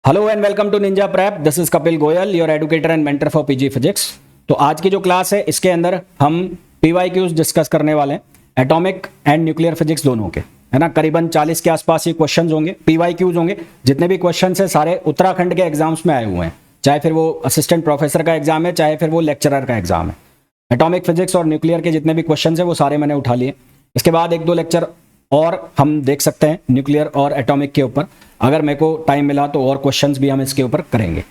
Hello and welcome to ninja prep. This is Kapil Goyal, your educator and mentor for PG physics. तो आज की जो class है इसके अंदर हम पीवाईक्यूज डिस्कस करने वाले हैं, एटॉमिक एंड न्यूक्लियर फिजिक्स दोनों के, है ना। करीबन 40 के आसपास ये क्वेश्चंस होंगे, पीवाईक्यूज होंगे। जितने भी क्वेश्चंस है सारे उत्तराखंड के एग्जाम्स में आए हुए हैं, चाहे फिर वो असिस्टेंट प्रोफेसर का एग्जाम है, चाहे फिर वो लेक्चरर का एग्जाम है। एटॉमिक फिजिक्स और न्यूक्लियर के जितने भी क्वेश्चन है वो सारे मैंने उठा लिए। इसके बाद एक दो लेक्चर और हम देख सकते हैं न्यूक्लियर और एटॉमिक के ऊपर। अगर मेरे को टाइम मिला तो और क्वेश्चंस भी हम इसके ऊपर करेंगे।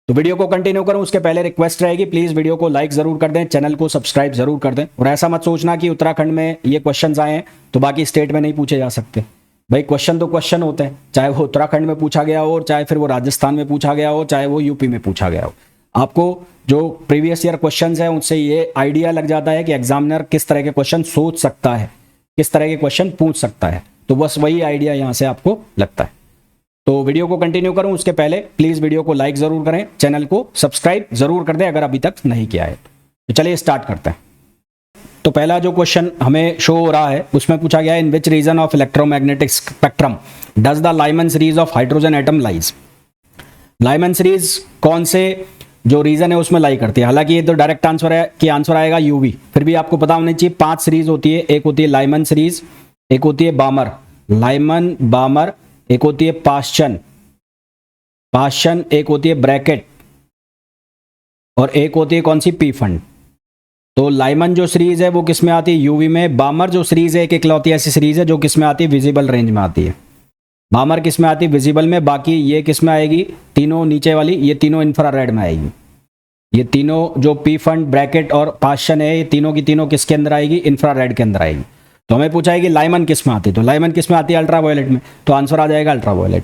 तो वीडियो को कंटिन्यू करूं उसके पहले रिक्वेस्ट रहेगी, प्लीज वीडियो को लाइक जरूर कर दें, चैनल को सब्सक्राइब जरूर कर दें। और ऐसा मत सोचना कि उत्तराखंड में ये क्वेश्चंस आए हैं तो बाकी स्टेट में नहीं पूछे जा सकते। भाई क्वेश्चन तो क्वेश्चन होते हैं, चाहे वो उत्तराखंड में पूछा गया हो, चाहे फिर वो राजस्थान में पूछा गया हो, चाहे वो यूपी में पूछा गया हो। आपको जो प्रीवियस ईयर क्वेश्चन है उनसे ये आइडिया लग जाता है कि एग्जामिनर किस तरह के क्वेश्चन सोच सकता है, किस तरह के क्वेश्चन पूछ सकता है। तो बस वही आइडिया यहाँ से आपको लगता है। तो वीडियो को कंटिन्यू करूं उसके पहले प्लीज वीडियो को लाइक जरूर करें, चैनल को सब्सक्राइब जरूर कर दें अगर अभी तक नहीं किया है। तो चलिए स्टार्ट करते हैं। तो पहला जो क्वेश्चन हमें शो हो रहा है उसमें पूछा गया है, in which region of electromagnetic spectrum does the Lyman series of hydrogen atom lies. Lyman series कौन से जो रीजन है उसमें लाई करती है। हालांकि ये तो डायरेक्ट आंसर है कि आंसर आएगा यूवी, फिर भी आपको पता होनी चाहिए 5 सीरीज होती है। एक होती है लाइमन सीरीज, एक होती है बामर, लाइमन बामर, एक होती है पाश्चन, एक होती है ब्रैकेट, और एक होती है कौन सी, पी फंड। तो लाइमन जो सीरीज है वो किस में आती है, यूवी में। बामर जो सीरीज है एक इकलौती ऐसी सीरीज है जो किस में आती है, विजिबल रेंज में आती है। बामर किस में आती है, विजिबल में। बाकी ये किस में आएगी, तीनों नीचे वाली, ये तीनों इंफ्रारेड में आएगी। ये तीनों जो पी फंड, ब्रैकेट और पाश्चन है, ये तीनों की तीनों किसके अंदर आएगी, इंफ्रारेड के अंदर आएगी। तो हमें पूछा है कि लाइमन किस में आती है, तो लाइमन किस में आती है, अल्ट्रावायलेट में। तो आंसर आ जाएगा अल्ट्रावायलेट।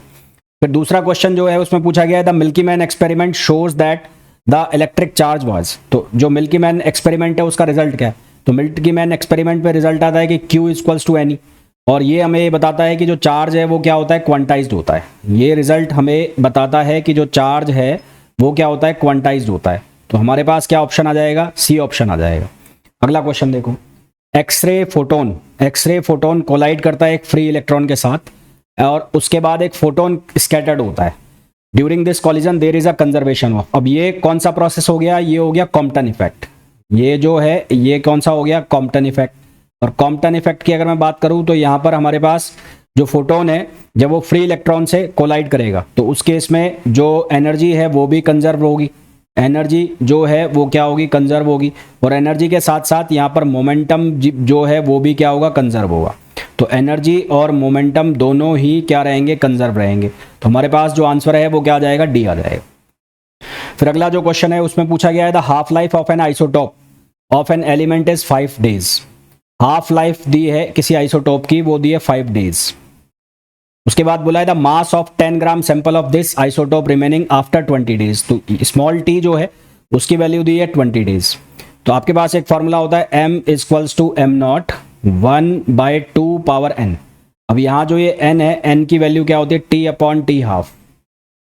फिर दूसरा क्वेश्चन जो है उसमें पूछा गया है, the milky man experiment shows that the electric charge was. तो जो मिल्की मैन एक्सपेरिमेंट है उसका रिजल्ट क्या है, तो मिल्की मैन एक्सपेरिमेंट में रिजल्ट आता है कि Q इक्वल्स टू एनी, और ये हमें ये बताता है कि जो चार्ज है वो क्या होता है, क्वांटाइज्ड होता है। ये रिजल्ट हमें बताता है कि जो चार्ज है वो क्या होता है, क्वांटाइज्ड होता है। तो हमारे पास क्या ऑप्शन आ जाएगा, सी ऑप्शन आ जाएगा। अगला क्वेश्चन देखो, एक्सरे फोटोन कोलाइड करता है एक फ्री इलेक्ट्रॉन के साथ, और उसके बाद एक फोटोन स्कैटर्ड होता है। During this collision there is a conservation of. अब ये कौन सा प्रोसेस हो गया, ये हो गया कॉम्पटन इफेक्ट। ये जो है ये कौन सा हो गया, कॉम्पटन इफेक्ट। और कॉम्पटन इफेक्ट की अगर मैं बात करूं तो यहाँ पर हमारे पास जो फोटोन है जब वो फ्री इलेक्ट्रॉन से कोलाइड करेगा तो उस केस में जो एनर्जी है वो भी कंजर्व होगी, एनर्जी जो है वो क्या होगी, कंजर्व होगी। और एनर्जी के साथ साथ यहाँ पर मोमेंटम जो है वो भी क्या होगा, कंजर्व होगा। तो एनर्जी और मोमेंटम दोनों ही क्या रहेंगे, कंजर्व रहेंगे। तो हमारे पास जो आंसर है वो क्या आ जाएगा, डी आ जाएगा। फिर अगला जो क्वेश्चन है उसमें पूछा गया है, the half life of an isotope of an element is 5 days. Half life दी है किसी आइसोटोप की, वो दी है 5 डेज। उसके बाद बोला है the mass of 10 gram sample of this isotope remaining after 20 days. तो स्मॉल टी जो है उसकी वैल्यू दी है 20 डेज। तो आपके पास एक फॉर्मूला होता है m equals to m not 1/2 power n। अब यहाँ जो ये n है, n की वैल्यू क्या होती है, t अपॉन टी हाफ।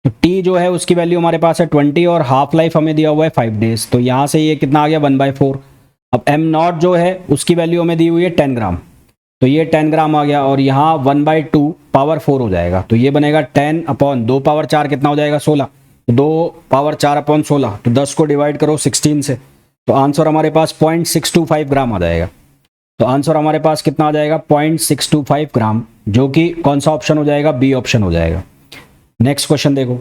तो t जो है उसकी वैल्यू हमारे पास है 20 और हाफ लाइफ हमें दिया हुआ है 5 डेज। तो यहाँ से ये कितना आ गया, 1/4। अब m नॉट जो है उसकी वैल्यू हमें दी हुई है 10 ग्राम, तो ये 10 ग्राम आ गया, और यहाँ 1/2 पावर 4 हो जाएगा। तो ये बनेगा 10 अपॉन 2 पावर 4 कितना हो जाएगा, 16। 2 पावर 4 अपॉन 16, तो 10 को डिवाइड करो 16 से, तो आंसर हमारे पास 0.625 ग्राम आ जाएगा। तो आंसर हमारे पास कितना आ जाएगा, 0.625 ग्राम, जो कि कौन सा ऑप्शन हो जाएगा, बी ऑप्शन हो जाएगा। नेक्स्ट क्वेश्चन देखो,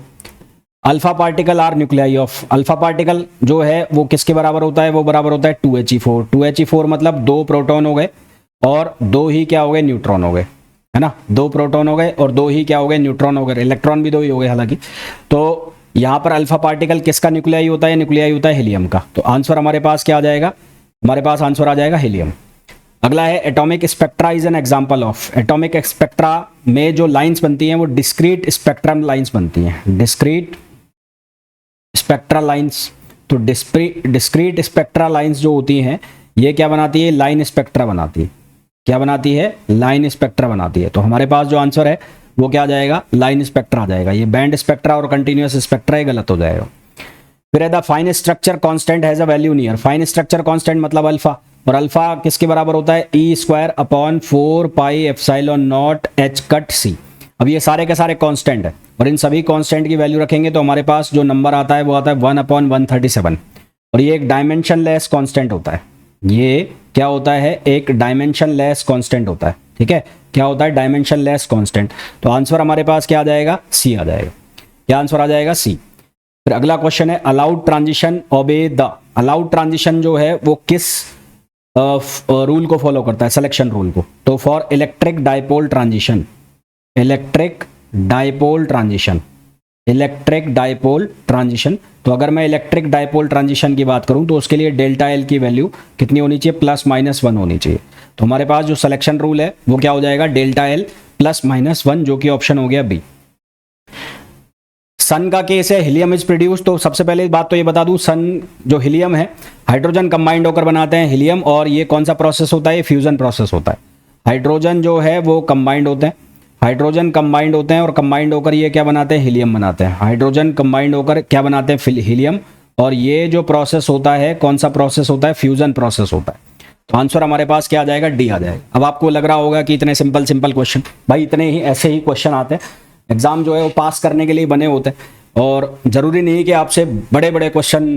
alpha particle are nuclei of. Alpha particle जो है वो किसके बराबर होता है, वो बराबर होता है 2He4। 2He4 मतलब 2 प्रोटॉन हो गए और 2 ही क्या हो गए, न्यूट्रॉन हो गए, है ना। 2 प्रोटॉन हो गए और 2 ही क्या हो गए, न्यूट्रॉन हो गए। इलेक्ट्रॉन भी 2 ही हो गए हालांकि। तो यहाँ पर अल्फा पार्टिकल किसका न्यूक्लियाई होता है, न्यूक्लियाई होता है हीलियम का। तो आंसर हमारे पास क्या आ जाएगा, हमारे पास आंसर आ जाएगा हीलियम। अगला है atomic spectra is an example of. Atomic spectra में जो लाइंस बनती हैं वो डिस्क्रीट स्पेक्ट्रम लाइंस बनती हैं, डिस्क्रीट स्पेक्ट्रा लाइंस। तो डिस्क्रीट स्पेक्ट्रा लाइंस जो होती हैं ये क्या बनाती है, लाइन स्पेक्ट्रा बनाती है। क्या बनाती है, लाइन स्पेक्ट्रा बनाती है। तो हमारे पास जो आंसर है वो क्या आ जाएगा, लाइन स्पेक्ट्रा आ जाएगा। ये बैंड स्पेक्ट्रा और कंटिन्यूअस स्पेक्ट्रा ये गलत हो जाएगा। फिर है the fine structure constant has a value near. Fine structure constant मतलब अल्फा, और अल्फा किसके बराबर होता है, E² upon 4 pi epsilon not H cut C। अब ये सारे के सारे कांस्टेंट है, और इन सभी कांस्टेंट की वैल्यू रखेंगे तो हमारे पास जो नंबर आता है वो आता है 1/137। और ये एक डायमेंशनलेस कांस्टेंट होता है। ये क्या होता है? एक डायमेंशनलेस कांस्टेंट होता है। ठीक है, क्या होता है? Dimensionless constant. तो आंसर हमारे पास क्या आ जाएगा? सी आ जाएगा। क्या आंसर आ जाएगा? सी। फिर अगला क्वेश्चन है allowed transition obey the. Allowed transition जो है वो किस रूल को फॉलो करता है? सिलेक्शन रूल को। तो for electric dipole transition, electric dipole transition, electric dipole transition. तो अगर मैं इलेक्ट्रिक डाइपोल ट्रांजिशन की बात करूं तो उसके लिए डेल्टा एल की वैल्यू कितनी होनी चाहिए? +-1 होनी चाहिए। तो हमारे पास जो सिलेक्शन रूल है वो क्या हो जाएगा? डेल्टा एल +-1, जो कि ऑप्शन हो गया बी। सन का केस है हीलियम इज प्रोड्यूस। तो सबसे पहले बात तो ये बता दूं, सन जो हीलियम है, हाइड्रोजन कंबाइंड होकर बनाते हैं हीलियम, और ये कौन सा प्रोसेस होता है? ये फ्यूजन प्रोसेस होता है। हाइड्रोजन जो है वो कंबाइंड होते हैं, हाइड्रोजन कंबाइंड होते हैं और कंबाइंड होकर ये क्या बनाते हैं? हीलियम बनाते हैं। हाइड्रोजन कंबाइंड होकर क्या बनाते हैं? हीलियम। और ये जो प्रोसेस होता है कौन सा प्रोसेस होता है? फ्यूजन प्रोसेस होता है। तो आंसर हमारे पास क्या आ जाएगा? डी आ जाएगा। अब आपको लग रहा होगा कि इतने सिंपल सिंपल क्वेश्चन, भाई इतने ही ऐसे ही क्वेश्चन आते हैं। एग्जाम जो है वो पास करने के लिए बने होते हैं और ज़रूरी नहीं कि आपसे बड़े बड़े क्वेश्चन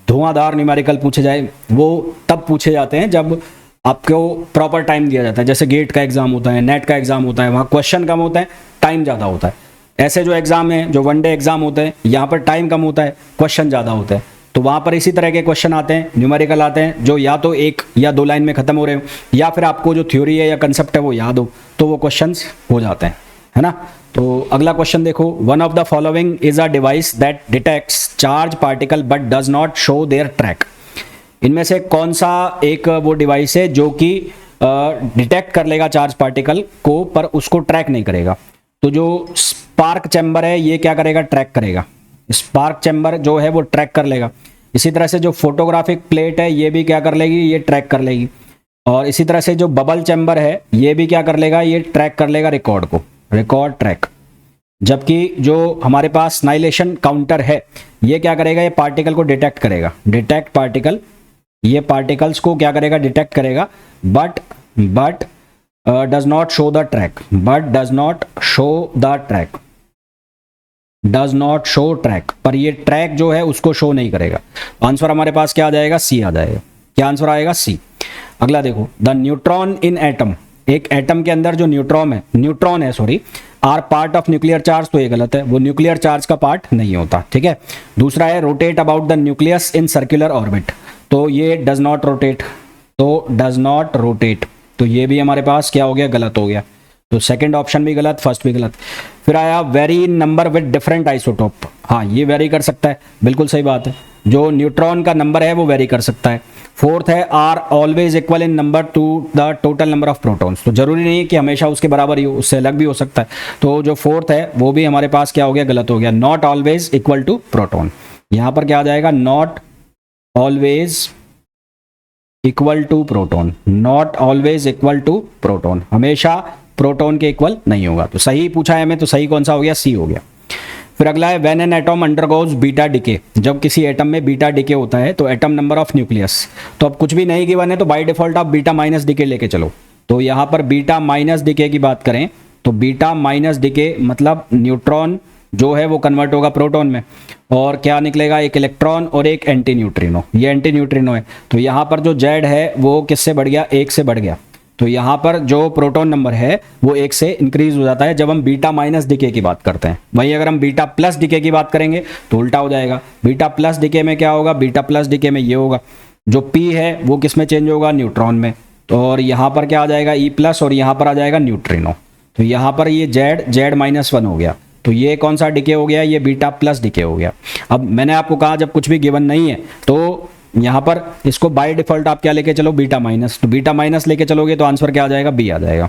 धुआंधार न्यूमेरिकल पूछे जाए। वो तब पूछे जाते हैं जब आपको प्रॉपर टाइम दिया जाता है। जैसे गेट का एग्जाम होता है, नेट का एग्जाम होता है, वहाँ क्वेश्चन कम होता है, टाइम ज़्यादा होता है। ऐसे जो एग्जाम है, जो वनडे एग्जाम होते हैं, यहाँ पर टाइम कम होता है, क्वेश्चन ज़्यादा होते हैं। तो वहाँ पर इसी तरह के क्वेश्चन आते हैं, न्यूमेरिकल आते हैं, जो या तो 1 या 2 लाइन में खत्म हो रहे हो, या फिर आपको जो थ्योरी है या कंसेप्ट है वो याद हो, तो वो क्वेश्चन हो जाते हैं, है ना। तो अगला क्वेश्चन देखो, one of the following is a device that detects charge particle but does not show their track. इनमें से कौन सा एक वो डिवाइस है जो कि डिटेक्ट कर लेगा चार्ज पार्टिकल को पर उसको ट्रैक नहीं करेगा? तो जो स्पार्क चैम्बर है ये क्या करेगा? ट्रैक करेगा। स्पार्क चैम्बर जो है वो ट्रैक कर लेगा। इसी तरह से जो फोटोग्राफिक प्लेट है ये भी क्या कर लेगी? ये ट्रैक कर लेगी। और इसी तरह से जो बबल चैम्बर है ये भी क्या कर लेगा? ये ट्रैक कर लेगा रिकॉर्ड को, रिकॉर्ड ट्रैक। जबकि जो हमारे पास स्नाइलेशन काउंटर है ये क्या करेगा? ये पार्टिकल को डिटेक्ट करेगा, डिटेक्ट पार्टिकल, ये पार्टिकल्स को क्या करेगा? डिटेक्ट करेगा, but does not show the track, but does not show the track, does not show track, पर ये ट्रैक जो है उसको शो नहीं करेगा। आंसर हमारे पास क्या आ जाएगा? सी आ जाएगा। क्या आंसर आएगा? सी। अगला देखो, द न्यूट्रॉन इन एटम, एक एटम के अंदर जो न्यूट्रॉन है sorry, are part of nuclear charge. तो ये गलत है, वो न्यूक्लियर चार्ज का पार्ट नहीं होता। ठीक है। दूसरा है rotate about the nucleus in circular orbit. तो ये डज नॉट रोटेट, तो डज नॉट रोटेट, तो ये भी हमारे पास क्या हो गया? गलत हो गया। तो सेकंड ऑप्शन भी गलत, फर्स्ट भी गलत। फिर आया very in number with different isotope. हाँ, ये वेरी कर सकता है, बिल्कुल सही बात है। जो न्यूट्रॉन का नंबर है वो वेरी कर सकता है। फोर्थ है are always equal in number to the total number of protons. तो जरूरी नहीं है कि हमेशा उसके बराबर ही हो, उससे अलग भी हो सकता है। तो जो फोर्थ है वो भी हमारे पास क्या हो गया? गलत हो गया। Not always equal to proton, यहां पर क्या आ जाएगा? Not always equal to proton, not always equal to proton, हमेशा प्रोटॉन के इक्वल नहीं होगा। तो सही पूछा है हमें, तो सही कौन सा हो गया? सी हो गया। फिर अगला है when an atom undergoes beta decay. जब किसी एटम में बीटा डिके होता है तो एटम नंबर ऑफ न्यूक्लियस, तो अब कुछ भी नहीं गिवन है तो बाय डिफॉल्ट आप बीटा माइनस डिके लेके चलो। तो यहाँ पर बीटा माइनस डिके की बात करें तो बीटा माइनस डिके मतलब न्यूट्रॉन जो है वो कन्वर्ट होगा प्रोटॉन में, और क्या निकलेगा? एक इलेक्ट्रॉन और एक एंटी न्यूट्रिनो। ये एंटी न्यूट्रिनो है, तो यहाँ पर जो जेड है वो किससे बढ़ गया? 1 से बढ़ गया। तो यहाँ पर जो प्रोटॉन नंबर है वो 1 से इंक्रीज हो जाता है जब हम बीटा माइनस डिके की बात करते हैं। वहीं अगर हम बीटा प्लस डिके की बात करेंगे तो उल्टा हो जाएगा। बीटा प्लस डिके में क्या होगा? बीटा प्लस डिके में ये होगा, जो पी है वो किस में चेंज होगा? न्यूट्रॉन में। तो और यहाँ पर क्या आ जाएगा? ई प्लस, और यहाँ पर आ जाएगा न्यूट्रिनो। तो यहाँ पर ये जेड -1 हो गया। तो ये कौन सा डिके हो गया? ये बीटा प्लस डिके हो गया। अब मैंने आपको कहा जब कुछ भी गिवन नहीं है तो यहाँ पर इसको बाय डिफॉल्ट आप क्या लेके चलो? Beta minus. तो बीटा माइनस लेके चलोगे तो आंसर क्या आ जाएगा? बी आ जाएगा।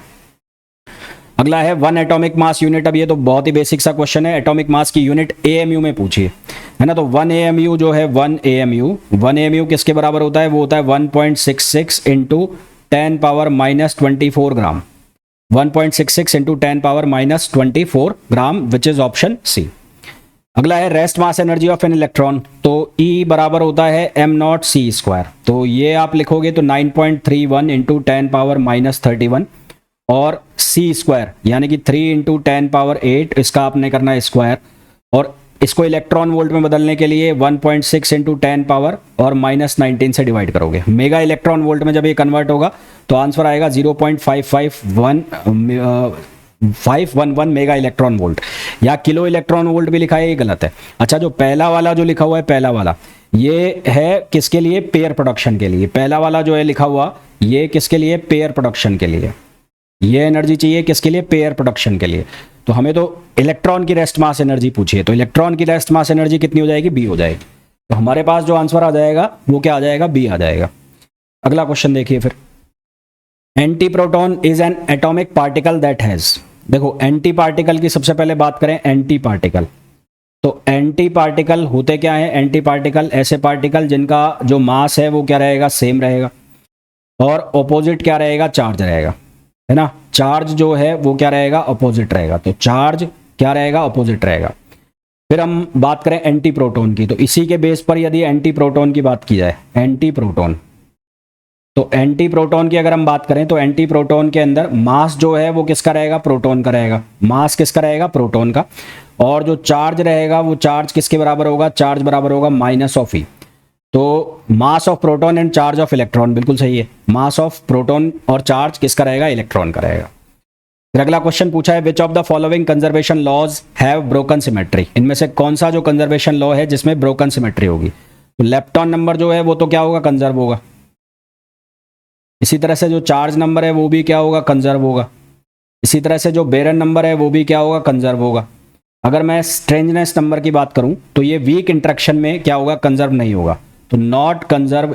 अगला है 1 एटॉमिक मास यूनिट। अब ये तो बहुत ही बेसिक सा क्वेश्चन है, एटॉमिक मास की यूनिट एएमयू में पूछिए, है ना। तो 1 AMU जो है 1 AMU किसके बराबर होता है? वो होता है 1.66 into 10⁻24 gram. 1.66 into 10⁻24 gram, which is option C. अगला है rest mass energy of an electron. तो E बराबर होता है m0c²। तो ये आप लिखोगे तो 9.31 इंटू 10⁻⁻31 और सी स्क्वायर यानी कि 3 इंटू 10⁸ इसका आपने करना है स्क्वायर, और इसको इलेक्ट्रॉन वोल्ट में बदलने के लिए 1.6 इंटू 10 पावर और -19 से डिवाइड करोगे। मेगा इलेक्ट्रॉन वोल्ट में जब ये कन्वर्ट होगा तो आंसर आएगा 0.511 मेगा इलेक्ट्रॉन वोल्ट, या किलो इलेक्ट्रॉन वोल्ट भी लिखा है, ये गलत है। अच्छा, जो पहला वाला जो लिखा हुआ है, पहला वाला ये है किसके लिए? पेयर प्रोडक्शन के लिए। पहला वाला जो है लिखा हुआ, ये किसके लिए? पेयर प्रोडक्शन के लिए। ये एनर्जी चाहिए किसके लिए? पेयर प्रोडक्शन के लिए। तो हमें तो इलेक्ट्रॉन की रेस्ट मास एनर्जी पूछिए, तो इलेक्ट्रॉन की रेस्ट मास एनर्जी कितनी हो जाएगी? बी हो जाएगी। तो हमारे पास जो आंसर आ जाएगा वो क्या आ जाएगा? बी आ जाएगा। अगला क्वेश्चन देखिए फिर। Anti proton is an atomic particle that has, देखो एंटी पार्टिकल की सबसे पहले बात करें, एंटी पार्टिकल। तो एंटी पार्टिकल होते क्या है? एंटी पार्टिकल ऐसे पार्टिकल जिनका जो मास है वो क्या रहेगा? सेम रहेगा, और ऑपोजिट क्या रहेगा? चार्ज रहेगा, है ना। चार्ज जो है वो क्या रहेगा? अपोजिट रहेगा। तो चार्ज क्या रहेगा? अपोजिट रहेगा। फिर हम बात करें एंटी प्रोटॉन की, तो इसी के बेस पर यदि एंटी प्रोटॉन की बात की जाए, एंटी प्रोटॉन, तो एंटी प्रोटॉन की अगर हम बात करें तो एंटी प्रोटॉन के अंदर मास जो है वो किसका रहेगा? प्रोटॉन का रहेगा। मास किसका रहेगा? प्रोटॉन का। और जो चार्ज रहेगा वो चार्ज किसके बराबर होगा? चार्ज बराबर होगा माइनस ऑफ ई। तो mass of proton and charge of electron, बिल्कुल सही है। मास ऑफ प्रोटॉन और चार्ज किसका रहेगा? इलेक्ट्रॉन का रहेगा। फिर अगला क्वेश्चन पूछा है, which of the following conservation laws have broken symmetry, इनमें से कौन सा जो कंजर्वेशन लॉ है जिसमें ब्रोकन सिमेट्री होगी? तो लेप्टॉन नंबर जो है वो तो क्या होगा? कंजर्व होगा। इसी तरह से जो चार्ज नंबर है वो भी क्या होगा? कंजर्व होगा। इसी तरह से जो बेरन नंबर है वो भी क्या होगा? कंजर्व होगा। अगर मैं स्ट्रेंजनेस नंबर की बात करूं तो ये वीक इंटरेक्शन में क्या होगा? कंजर्व नहीं होगा। तो not conserve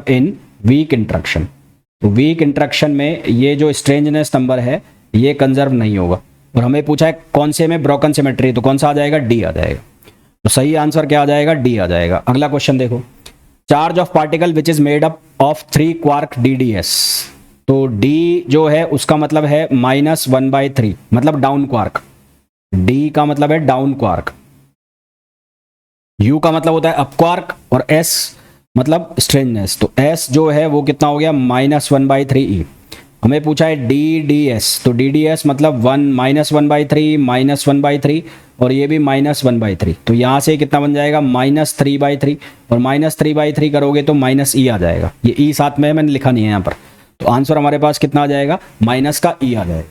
in weak interaction. तो वीक इंटरेक्शन में ये जो स्ट्रेंजनेस नंबर है ये कंजर्व नहीं होगा। और हमें पूछा है कौन से में ब्रोकन सिमेट्री, तो कौन सा आ जाएगा? डी आ जाएगा। तो सही आंसर क्या आ जाएगा? डी आ जाएगा। अगला क्वेश्चन देखो, charge of particle which is made up of 3 quark DDS। तो डी जो है उसका मतलब है -1/3, मतलब डाउन क्वार्क। डी का मतलब है डाउन क्वार्क, यू का मतलब होता है अप क्वार्क, और एस मतलब स्ट्रेंजनेस। तो एस जो है वो कितना हो गया? -1/3E। हमें पूछा है DDS, तो DDS मतलब 1/3 -1/3, और ये भी -1/3। तो यहाँ से कितना बन जाएगा? -3/3, और -3/3 करोगे तो -E आ जाएगा। ये E साथ में है, मैंने लिखा नहीं है यहाँ पर। तो आंसर हमारे पास कितना आ जाएगा? माइनस का E आ जाएगा।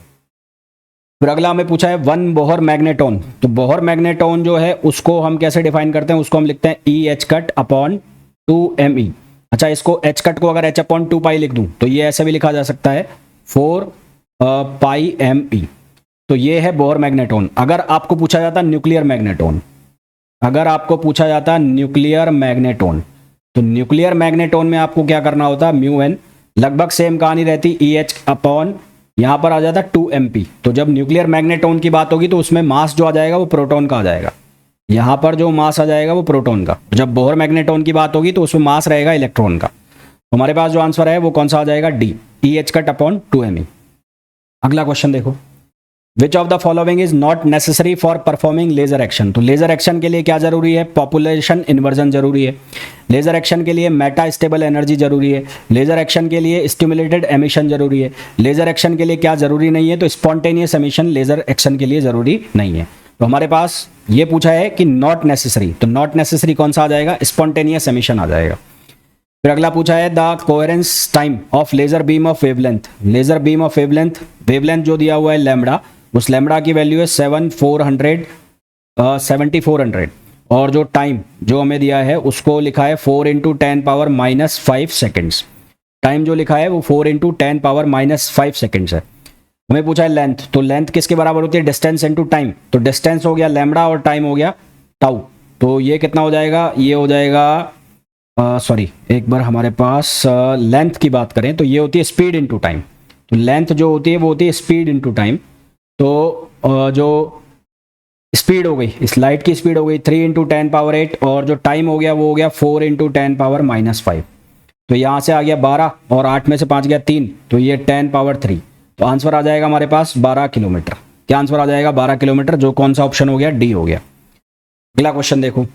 फिर अगला हमें पूछा है वन बोहर मैग्नेटोन। तो बोहर मैग्नेटोन जो है उसको हम कैसे डिफाइन करते हैं? उसको हम लिखते हैं EH/2ME। अच्छा, इसको H कट को अगर H/2π लिख दूं तो ये ऐसे भी लिखा जा सकता है 4πMe। तो ये है बोहर मैग्नेटोन। अगर आपको पूछा जाता न्यूक्लियर मैग्नेटोन, अगर आपको पूछा जाता न्यूक्लियर मैग्नेटोन, तो न्यूक्लियर मैग्नेटोन में आपको क्या करना होता? μn, लगभग सेम कहानी रहती। EH/ यहाँ पर आ जाता 2MP। तो जब न्यूक्लियर मैग्नेटोन की बात होगी तो उसमें मास जो आ जाएगा वो प्रोटॉन का आ जाएगा। यहाँ पर जो मास आ जाएगा वो प्रोटॉन का। जब बोहर मैग्नेटोन की बात होगी तो उसमें मास रहेगा इलेक्ट्रॉन का। तो हमारे पास जो आंसर है वो कौन सा आ जाएगा? D, EH/2ME। अगला क्वेश्चन देखो, which of the following is not necessary for performing laser action. तो लेजर एक्शन के लिए क्या जरूरी है? पॉपुलेशन इन्वर्जन जरूरी है। लेजर एक्शन के लिए मेटा स्टेबल एनर्जी जरूरी है। लेजर एक्शन के लिए स्टिमुलेटेड एमिशन जरूरी है। लेजर एक्शन के लिए क्या जरूरी नहीं है? तो स्पॉन्टेनियस एमिशन लेजर एक्शन के लिए जरूरी नहीं है। तो हमारे पास ये पूछा है कि नॉट नेसेसरी, तो नॉट नेसेसरी कौन सा आ जाएगा? स्पॉन्टेनियस एमिशन आ जाएगा। फिर अगला पूछा है the coherence time of laser beam of wavelength. Laser beam of wavelength जो दिया हुआ है लैम्बडा, उस लैम्बडा की वैल्यू है 7400, और जो टाइम जो हमें दिया है उसको लिखा है 4 × 10⁻⁻5 सेकेंड्स। टाइम जो लिखा है वो 4 × 10⁻⁻5 सेकेंड्स है। हमें पूछा है लेंथ, तो लेंथ किसके बराबर होती है? Distance into time. तो डिस्टेंस हो गया लैम्बडा और टाइम हो गया टाउ। तो ये कितना हो जाएगा? ये हो जाएगा एक बार हमारे पास लेंथ की बात करें तो ये होती है स्पीड इनटू टाइम। तो लेंथ जो होती है वो होती है स्पीड इनटू टाइम। तो जो स्पीड हो गई, इस लाइट की स्पीड हो गई 3 × 10⁸, और जो टाइम हो गया वो हो गया 4 × 10⁻⁻5। तो यहाँ से आ गया 12, और 8 में से 5 गया 3, तो ये 10⁻3। तो आंसर आ जाएगा हमारे पास 12 किलोमीटर। क्या आंसर आ जाएगा? 12 किलोमीटर, जो कौन सा ऑप्शन हो गया? डी हो गया। अगला क्वेश्चन देखो,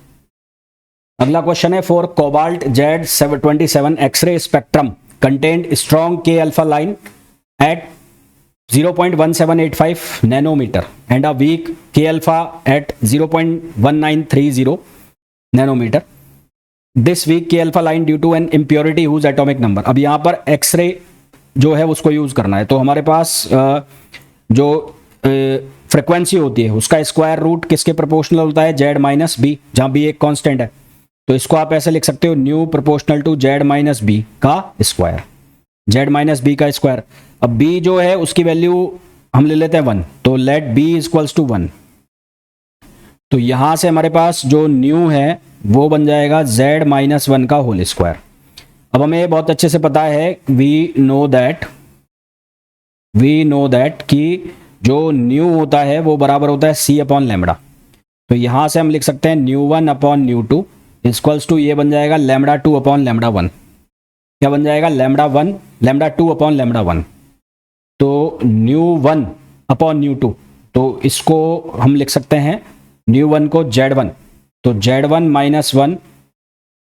अगला क्वेश्चन है for cobalt Z27 X ray spectrum contained strong K alpha line at 0.1785 nanometer and a weak K alpha at 0.1930 nanometer. This weak K alpha line due to an impurity whose atomic number. अब यहाँ पर x ray जो है उसको use करना है, तो हमारे पास जो फ्रिक्वेंसी होती है उसका स्क्वायर रूट किसके प्रोपोर्शनल होता है, जेड माइनस बी, जहाँ बी एक कांस्टेंट है। तो इसको आप ऐसे लिख सकते हो, nu proportional to Z minus B का स्क्वायर, जेड माइनस बी का स्क्वायर। अब बी जो है उसकी वैल्यू हम ले लेते हैं 1, तो लेट बी इक्वल्स टू 1। तो यहां से हमारे पास जो न्यू है वो बन जाएगा जेड माइनस 1 का होल स्क्वायर। अब हमें बहुत अच्छे से पता है, वी नो दैट कि जो न्यू होता है वो बराबर होता है सी अपॉन लैम्बडा। तो यहां से हम लिख सकते हैं nu 1 upon nu 2 equals to, ये बन जाएगा लैम्बडा 2 अपॉन लैम्बडा 1। क्या बन जाएगा, लैम्बडा 1 लैम्बडा 2 अपॉन लैम्बडा 1। तो न्यू 1 अपॉन न्यू 2, तो इसको हम लिख सकते हैं न्यू 1 को Z1, तो Z1 minus 1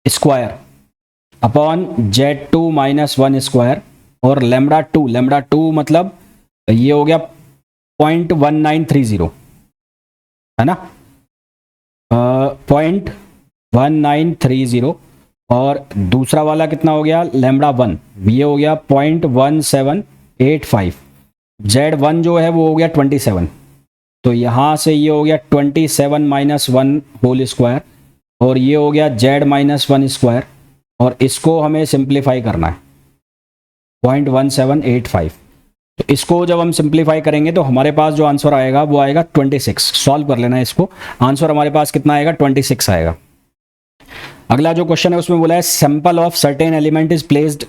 square upon Z2 minus 1 square, और लैम्बडा 2 मतलब ये हो गया 0.1930, है ना, 0.1930, और दूसरा वाला कितना हो गया, लैम्बडा 1, ये हो गया 0.1785। Z1 जो है वो हो गया 27, तो यहाँ से ये हो गया 27 माइनस 1 होल स्क्वायर, और ये हो गया Z माइनस 1 स्क्वायर, और इसको हमें सिंप्लीफाई करना है 0.1785। तो इसको जब हम सिंप्लीफाई करेंगे तो हमारे पास जो आंसर आएगा वो आएगा 26। सॉल्व कर लेना है इसको, आंसर हमारे पास कितना आएगा, 26 आएगा। अगला जो क्वेश्चन है उसमें बोला है sample of certain element is placed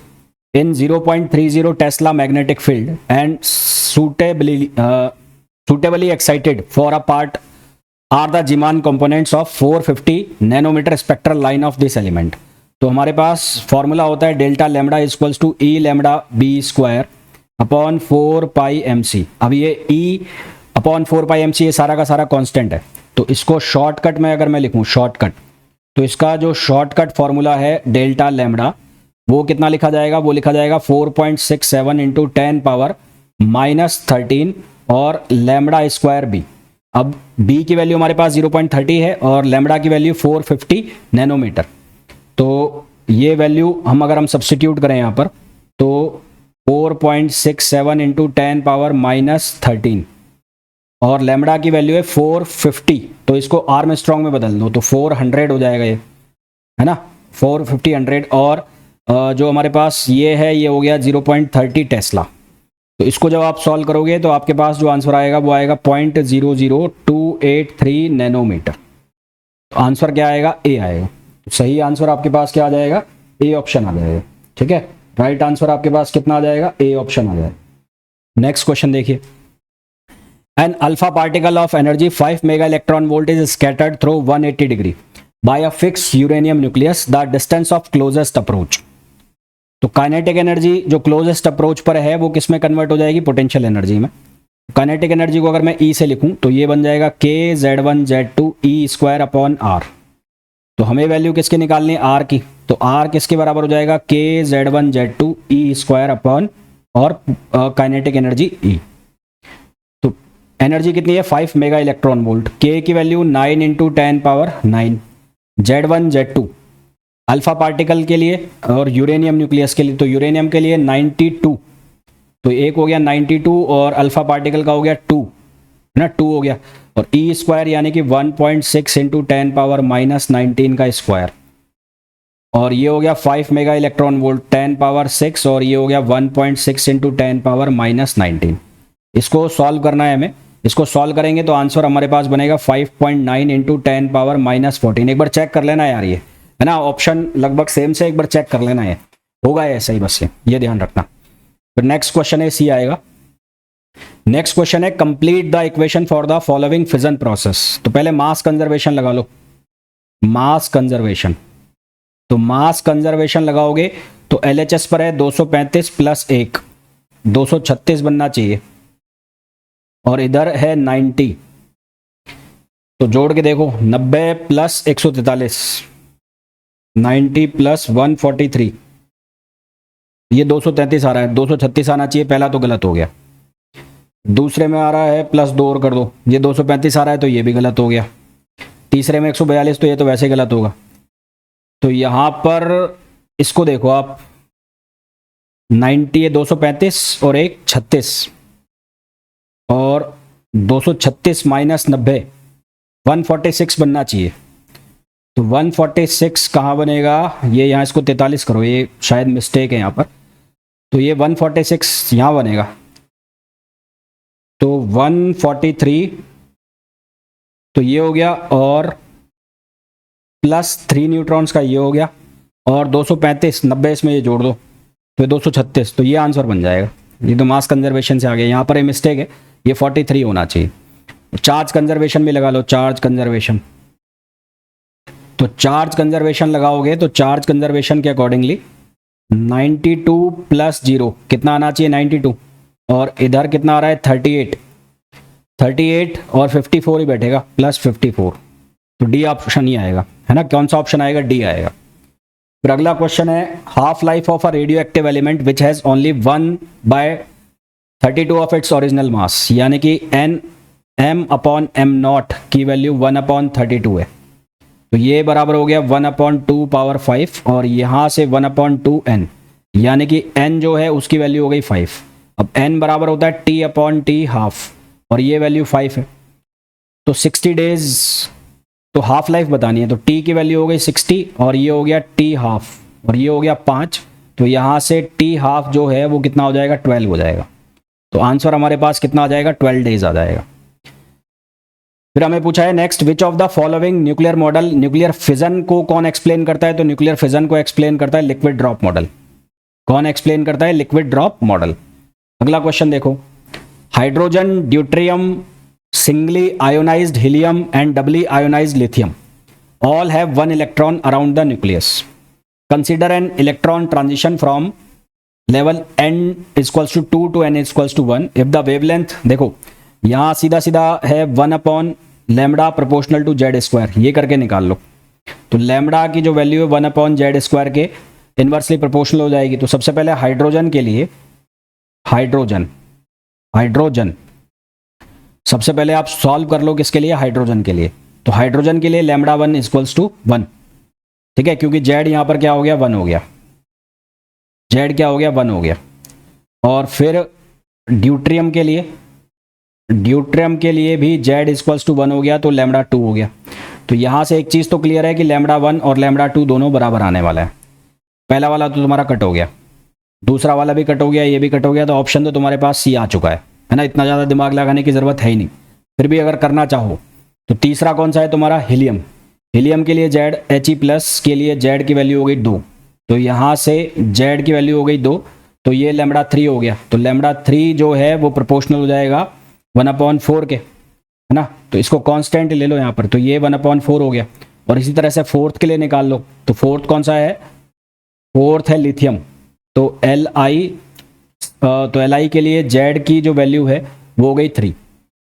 in 0.30 Tesla magnetic field and suitably excited for a part are the Zeeman components of 450 nanometer spectral line of this element। तो हमारे पास फॉर्मूला होता है delta lambda equals to E lambda B square upon 4 pi M C. अब ये ई upon 4 pi M सी ये सारा का सारा कांस्टेंट है, तो इसको शॉर्टकट में अगर मैं लिखूं शॉर्टकट, तो इसका जो शॉर्टकट फॉर्मूला है डेल्टा लैम्बडा वो कितना लिखा जाएगा, वो लिखा जाएगा 4.67 इंटू 10 पावर माइनस 13 और लैम्बडा स्क्वायर बी। अब बी की वैल्यू हमारे पास 0.30 है और लैम्बडा की वैल्यू 450 नैनोमीटर। तो ये वैल्यू अगर हम सब्स्टिट्यूट करें यहाँ पर, तो 4.67 इंटू 10 पावर माइनस 13 और लैम्बडा की वैल्यू है 450, तो इसको आर्मस्ट्रॉन्ग में बदल दो तो 400 हो जाएगा, ये है ना, 450 100, और जो हमारे पास ये है ये हो गया 0.30 टेस्ला। तो इसको जब आप सॉल्व करोगे तो आपके पास जो आंसर आएगा वो आएगा 0.00283 नैनोमीटर। तो आंसर क्या आएगा, ए आएगा। तो सही आंसर आपके पास क्या आ जाएगा, ए ऑप्शन आ जाएगा। ठीक है, राइट आंसर आपके पास कितना आ जाएगा, ए ऑप्शन आ जाएगा। नेक्स्ट क्वेश्चन देखिए, an alpha particle of energy 5 mega electron volt is scattered through 180 degree by a fix uranium nucleus, the distance of closest approach. तो काइनेटिक एनर्जी जो क्लोजेस्ट अप्रोच पर है वो किस में कन्वर्ट हो जाएगी, पोटेंशियल एनर्जी में। काइनेटिक एनर्जी को अगर मैं ई से लिखूं तो ये बन जाएगा k z1 z2 E square upon R. तो हमें वैल्यू किसकी निकालनी है, आर की, तो आर किसके बराबर हो जाएगा, k z1 z2 E square upon और काइनेटिक एनर्जी ई। तो एनर्जी कितनी है, 5 मेगा इलेक्ट्रॉन वोल्ट, k की value 9 into 10 power 9, z1 z2 alpha particle के लिए और यूरेनियम न्यूक्लियस के लिए, तो यूरेनियम के लिए 92, तो एक हो गया 92 और अल्फा पार्टिकल का हो गया 2, है ना, 2 हो गया, और ई स्क्वायर यानी कि 1.6 इंटू 10 पावर माइनस 19 का स्क्वायर, और ये हो गया 5 मेगा इलेक्ट्रॉन वोल्ट 10 पावर 6, और ये हो गया 1.6 इंटू 10 पावर माइनस 19। इसको सॉल्व करना है हमें, इसको सॉल्व करेंगे तो आंसर हमारे पास बनेगा 5.9 इंटू 10 पावर माइनस 14। एक बार चेक कर लेना यार, ये है ना, ऑप्शन लगभग सेम से, एक बार चेक कर लेना, है होगा ऐसा ही, बस ये ध्यान रखना। फिर नेक्स्ट क्वेश्चन है सी आएगा। नेक्स्ट क्वेश्चन है complete the equation for the following fission process. तो पहले मास कंजर्वेशन लगा लो, मास कंजर्वेशन, तो मास कंजर्वेशन लगाओगे तो LHS पर है 235 प्लस 1 236 बनना चाहिए, और इधर है 90, तो जोड़ के देखो 90 प्लस 143 90 प्लस 143 ये 233 आ रहा है, 236 आना चाहिए, पहला तो गलत हो गया। दूसरे में आ रहा है +2 और कर दो, ये 235 आ रहा है तो ये भी गलत हो गया। तीसरे में 142, तो ये तो वैसे ही गलत होगा। तो यहाँ पर इसको देखो आप, 90 है, 235 और एक 36, और 236 माइनस 90, 146 बनना चाहिए। तो 146 कहाँ बनेगा, ये यहाँ इसको 43 करो, ये शायद मिस्टेक है यहाँ पर। तो ये 146 यहाँ बनेगा, तो 143 तो ये हो गया, और +3 न्यूट्रॉन्स का ये हो गया, और 235 90 इसमें ये जोड़ दो तो 236, तो ये आंसर बन जाएगा। ये तो मास कंजर्वेशन से आ गया, यहाँ पर ये मिस्टेक है, ये 43 होना चाहिए। चार्ज कंजर्वेशन में लगा लो, चार्ज कंजर्वेशन। तो चार्ज कंजर्वेशन लगाओगे तो चार्ज कंजर्वेशन के अकॉर्डिंगली 92 + 0 कितना आना चाहिए, 92, और इधर कितना आ रहा है 38, 38 और 54 ही बैठेगा, +54, तो डी ऑप्शन ही आएगा, है ना। कौन सा ऑप्शन आएगा, डी आएगा। फिर अगला क्वेश्चन है, half life of a radioactive element which has only 1/32 of its original mass, यानी कि m/m0 की वैल्यू 1/32 है। तो ये बराबर हो गया 1/2 पावर 5, और यहाँ से 1/2n, यानी कि n जो है उसकी वैल्यू हो गई 5। अब n बराबर होता है t/t हाफ, और ये वैल्यू 5 है। तो 60 डेज, तो हाफ लाइफ बतानी है, तो t की वैल्यू हो गई 60, और ये हो गया t हाफ, और ये हो गया 5। तो यहाँ से t हाफ जो है वो कितना हो जाएगा, 12 हो जाएगा। तो आंसर हमारे पास कितना आ जाएगा, 12 डेज आ जाएगा। फिर हमें पूछा है next, which of the following nuclear model, nuclear fission को कौन एक्सप्लेन करता है, तो न्यूक्लियर फिजन को एक्सप्लेन करता है लिक्विड ड्रॉप मॉडल। कौन एक्सप्लेन करता है, लिक्विड ड्रॉप मॉडल। अगला क्वेश्चन देखो, hydrogen, deuterium, singly ionised helium and doubly ionised lithium all have one electron around the nucleus. Consider an electron transition from level n equals to 2 to n equals to 1 if the wavelength, देखो यहाँ सीधा सीधा है 1/λ proportional to Z square, ये करके निकाल लो। तो lambda की जो वैल्यू है 1/z² के इन्वर्सली प्रोपोर्शनल हो जाएगी। तो सबसे पहले हाइड्रोजन के लिए, हाइड्रोजन सबसे पहले आप सॉल्व कर लो, किसके लिए, हाइड्रोजन के लिए। तो हाइड्रोजन के लिए λ1 इक्वल्स टू 1, ठीक है, क्योंकि जेड यहाँ पर क्या हो गया, 1 हो गया, जेड क्या हो गया, 1 हो गया। और फिर ड्यूट्रियम के लिए भी जेड इक्वल्स टू 1 हो गया, तो λ2 हो गया। तो यहाँ से एक चीज़ तो क्लियर है कि λ1 और λ2 दोनों बराबर आने वाला है। पहला वाला तो तुम्हारा कट हो गया, दूसरा वाला भी कट हो गया, ये भी कट हो गया, तो ऑप्शन तो तुम्हारे पास सी आ चुका है ना। इतना ज़्यादा दिमाग लगाने की ज़रूरत है ही नहीं। फिर भी अगर करना चाहो तो तीसरा कौन सा है तुम्हारा, हीलियम। हीलियम के लिए जेड, He+ के लिए जेड की वैल्यू हो गई 2, तो यहाँ से जेड की वैल्यू हो गई 2, तो ये λ3 हो गया। तो λ3 जो है वो प्रोपोर्शनल हो जाएगा 1/4 के, है ना। तो इसको कांस्टेंट ले लो यहाँ पर, तो ये 1/4 हो गया। और इसी तरह से फोर्थ के लिए निकाल लो, तो फोर्थ कौन सा है, फोर्थ है लिथियम। तो Li के लिए जेड की जो वैल्यू है वो हो गई 3,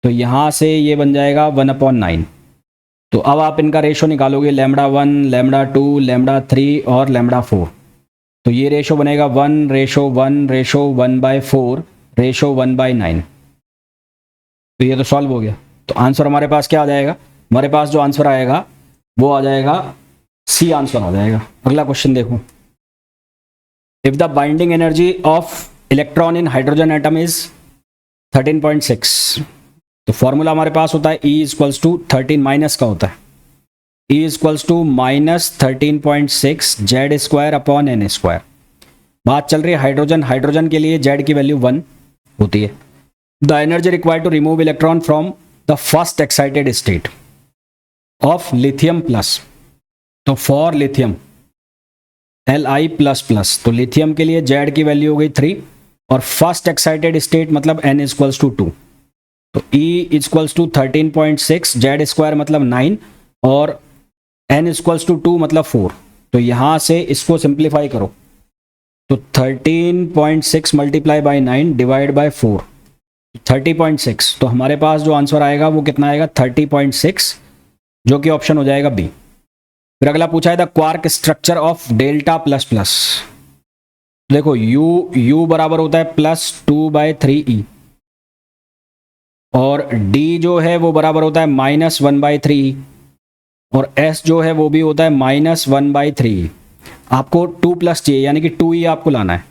तो यहाँ से ये बन जाएगा 1/9। तो अब आप इनका रेशो निकालोगे, λ1, λ2, λ3 और λ4। तो ये रेशो बनेगा 1:1:1/4 रेशो 1/9। तो ये तो सॉल्व हो गया। तो आंसर हमारे पास क्या आ जाएगा, हमारे पास जो आंसर आएगा वो आ जाएगा सी आंसर आ जाएगा। अगला क्वेश्चन देखो, if the binding energy of electron in hydrogen atom is 13.6, तो फॉर्मूला हमारे पास होता है E = 13 माइनस का होता है, E = -13.6 Z²/n²। बात चल रही है हाइड्रोजन के लिए जेड की वैल्यू 1 होती है। The energy required to remove electron from the first excited state of lithium plus, तो फॉर लिथियम Li++, तो लिथियम के लिए जेड की वैल्यू हो गई 3, और फर्स्ट एक्साइटेड स्टेट मतलब n = 2, तो E = 13.6 Z² मतलब 9 और n = 2 मतलब 4। तो यहाँ से इसको सिंप्लीफाई करो, तो 13.6 × 9 डिवाइड बाय 4, 30.6। तो हमारे पास जो आंसर आएगा वो कितना आएगा, 30.6, जो कि ऑप्शन हो जाएगा बी। फिर अगला पूछा है द क्वार्क स्ट्रक्चर ऑफ Δ++। देखो u बराबर होता है +2/3e, और d जो है वो बराबर होता है -1/3e, और s जो है वो भी होता है -1/3e। आपको 2 प्लस चाहिए, यानी कि 2e आपको लाना है।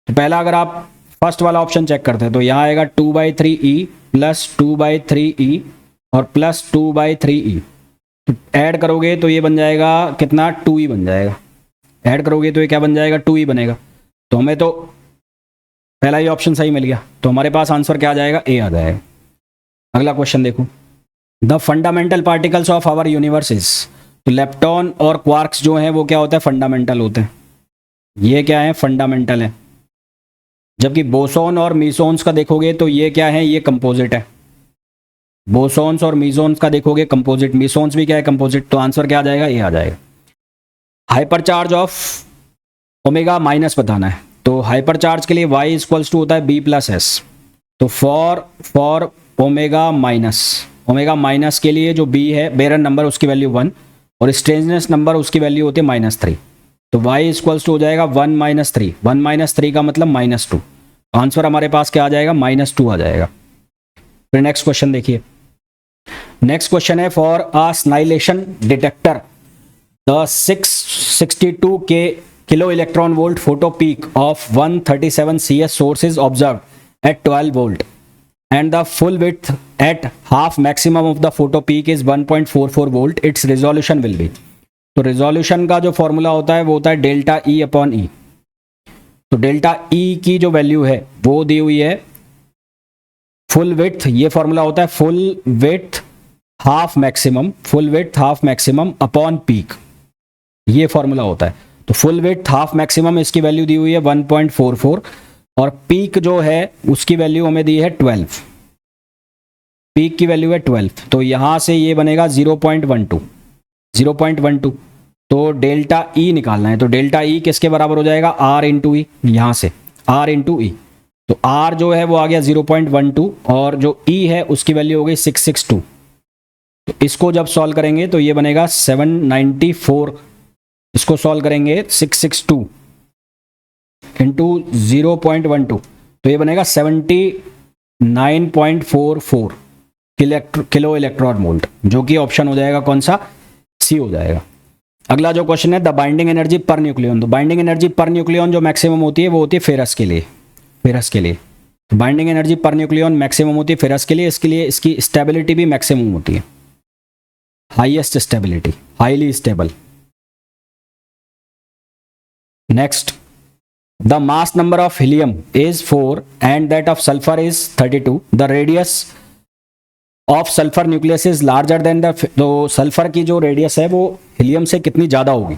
तो पहला अगर आप फर्स्ट वाला ऑप्शन चेक करते हैं तो यहाँ आएगा 2/3e + 2/3e और +2/3e। तो ऐड करोगे तो ये बन जाएगा कितना, 2e बन जाएगा। ऐड करोगे तो ये क्या बन जाएगा, 2e बनेगा। तो हमें तो पहला ही ऑप्शन सही मिल गया, तो हमारे पास आंसर क्या आ जाएगा, ए आ जाएगा। अगला क्वेश्चन देखो, the fundamental particles of our universe is. तो लेप्टॉन और क्वार्क्स जो हैं वो क्या होता है, फंडामेंटल होते हैं। ये क्या है, फंडामेंटल है। जबकि बोसॉन और मीसॉन्स का देखोगे तो ये क्या है, ये कंपोजिट है। बोसॉन्स और मीसॉन्स का देखोगे कंपोजिट, मीसॉन्स भी क्या है, कंपोजिट। तो आंसर क्या आ जाएगा, ये आ जाएगा। हाइपरचार्ज ऑफ ओमेगा माइनस बताना है, तो हाइपरचार्ज के लिए y इक्वल्स टू होता है b + s। तो फॉर ओमेगा माइनस के लिए जो b है, बेरन नंबर, उसकी वैल्यू 1 और स्ट्रेंजनेस नंबर उसकी वैल्यू होती है -3। तो y इक्वल्स टू हो जाएगा 1 - 3। 1 - 3 का मतलब -2। आंसर हमारे पास क्या आ जाएगा, -2 आ जाएगा। फिर नेक्स्ट क्वेश्चन देखिए। नेक्स्ट क्वेश्चन है, for a scintillation detector the 662 kilo electron volt photo peak of 137 CS source is observed at 12 volt and the full width at half maximum of the photo peak is 1.44 volt. Its resolution will be। तो resolution का जो formula होता है वो होता है delta E/E। तो delta E की जो वैल्यू है वो दी हुई है फुल विड्थ, ये फॉर्मूला होता है full width half maximum upon peak, ये फॉर्मूला होता है। तो फुल विड्थ हाफ मैक्सिमम इसकी वैल्यू दी हुई है 1.44 और पीक जो है उसकी वैल्यू हमें दी है 12। पीक की वैल्यू है 12, तो यहां से ये बनेगा 0.12। तो डेल्टा ई निकालना है, तो डेल्टा ई किसके बराबर हो जाएगा, आर इंटू ई। यहां से आर इंटू ई, तो आर जो है वो आ गया 0.12 और जो ई है उसकी वैल्यू हो गई 662। तो इसको जब सॉल्व करेंगे तो ये बनेगा 794। इसको सॉल्व करेंगे 662 इंटू 0.12 तो ये बनेगा 79.44 किलो इलेक्ट्रॉन वोल्ट, जो कि ऑप्शन हो जाएगा कौन सा, सी हो जाएगा। अगला जो क्वेश्चन है, the binding energy per nucleon. तो बाइंडिंग एनर्जी पर न्यूक्लियन जो मैक्सिमम होती है वो होती है फेरस के लिए। तो binding energy per nucleon maximum होती है फेरस के लिए, इसके लिए इसकी स्टेबिलिटी भी मैक्सिमम होती है, highest stability, highly stable. Next, the mass number of helium is 4 and that of sulphur is 32। The radius of sulphur nucleus is larger than the. तो सल्फर की जो रेडियस है वो हीलियम से कितनी ज़्यादा होगी।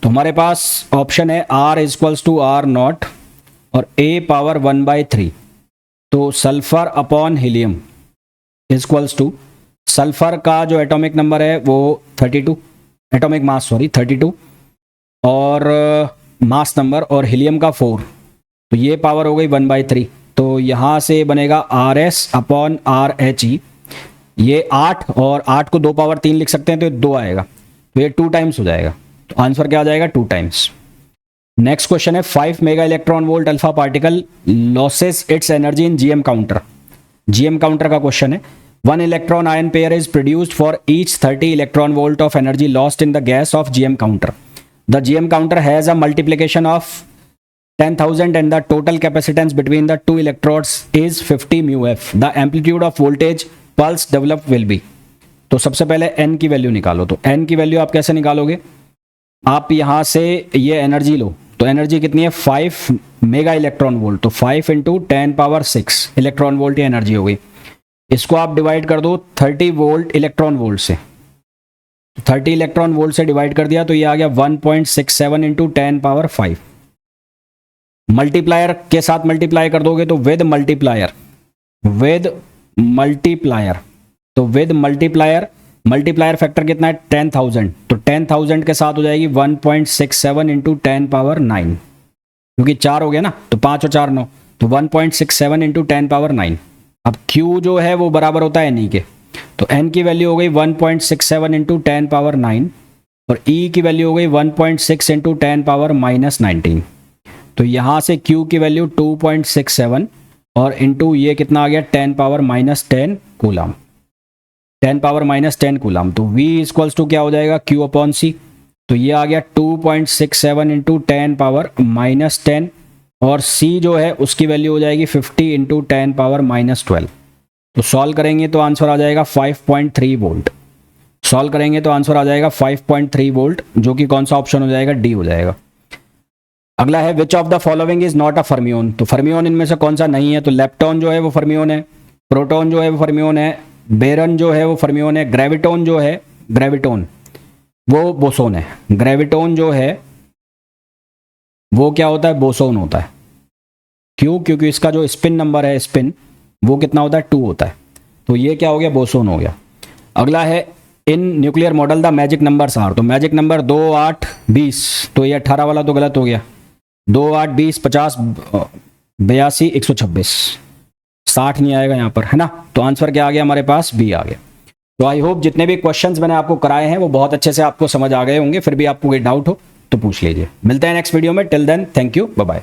तो हमारे पास ऑप्शन है R इक्वल्स टू R0 और A⁻1/3। तो sulphur upon helium equals to, sulphur का जो एटॉमिक नंबर है वो 32, एटॉमिक मास 32 और मास नंबर, और हीलियम का 4, तो ये पावर हो गई 1/3। तो यहाँ से बनेगा RS अपॉन RHE। ये 8 और 8 को 2 पावर 3 लिख सकते हैं, तो ये 2 आएगा, तो ये 2 टाइम्स हो जाएगा। तो आंसर क्या आ जाएगा, 2 टाइम्स। नेक्स्ट क्वेश्चन है, 5 mega electron volt alpha particle losses it's energy in GM counter. GM counter का क्वेश्चन है, 1 electron ion pair is produced for each 30 electron volt of energy lost in the gas off GM counter. The GM counter has a multiplication of 10,000 and the total capacitance between the two electrodes is 50 μF. The amplitude of voltage pulse developed will be। तो सबसे पहले n की value निकालो। तो n की value आप कैसे निकालोगे, आप यहाँ से ये एनर्जी लो, तो एनर्जी कितनी है 5 मेगा इलेक्ट्रॉन वोल्ट, तो 5 × 10⁻6 इलेक्ट्रॉन वोल्ट ये एनर्जी हो गई। इसको आप डिवाइड कर दो 30 वोल्ट इलेक्ट्रॉन वोल्ट से, 30 इलेक्ट्रॉन वोल्ट से डिवाइड कर दिया तो ये आ गया 1.67 × 10⁻5। मल्टीप्लायर के साथ मल्टीप्लाई कर दोगे तो विद मल्टीप्लायर, तो विद मल्टीप्लायर फैक्टर कितना है 10,000, तो 10,000 के साथ हो जाएगी 1.67 × 10⁻9, क्योंकि 4 हो गया ना, तो 5 और 4 9, तो 1.67 × 10⁻9। अब Q जो है वो बराबर होता है N के, तो n की वैल्यू हो गई 1.67 × 10⁻9 और e की वैल्यू हो गई 1.6 × 10⁻−19। तो यहाँ से Q की वैल्यू 2.67 और इनटू ये कितना आ गया 10 power minus 10 coulomb, 10 power minus 10 coulomb. तो V इक्वल्स टू क्या हो जाएगा Q अपॉन C। तो ये आ गया 2.67 इंटू 10 पावर माइनस 10 और C जो है उसकी वैल्यू हो जाएगी 50 इंटू 10 पावर माइनस 12। तो सॉल्व करेंगे तो आंसर आ जाएगा 5.3 वोल्ट। सॉल्व करेंगे तो आंसर आ जाएगा 5.3 वोल्ट, जो कि कौन सा ऑप्शन हो जाएगा, डी हो जाएगा। अगला है which of the following is not a fermion. तो फर्मियोन इनमें से कौन सा नहीं है, तो लेप्टॉन जो है वो फर्मियोन है, प्रोटॉन जो है वो फर्मियोन है, बेरन जो है वो फर्मियोन है, ग्रेविटोन जो है, ग्रेविटोन वो बोसोन है। ग्रेविटोन जो है वो क्या होता है, बोसोन होता है। क्यों? क्योंकि इसका जो स्पिन नंबर है, स्पिन वो कितना होता है, 2 होता है। तो ये क्या हो गया, बोसोन हो गया। अगला है in nuclear model the magic numbers are. तो मैजिक नंबर 2, 8, 20। तो ये 18 वाला तो गलत हो गया। 2, 8, 20, 50, 82, 126, 60 नहीं आएगा यहाँ पर, है ना। तो आंसर क्या आ गया हमारे पास, बी आ गया। तो आई होप जितने भी क्वेश्चंस मैंने आपको कराए हैं वो बहुत अच्छे से आपको समझ आ गए होंगे। फिर भी आपको कोई डाउट हो तो पूछ लीजिए। मिलते हैं नेक्स्ट वीडियो में। Till then thank you, bye bye.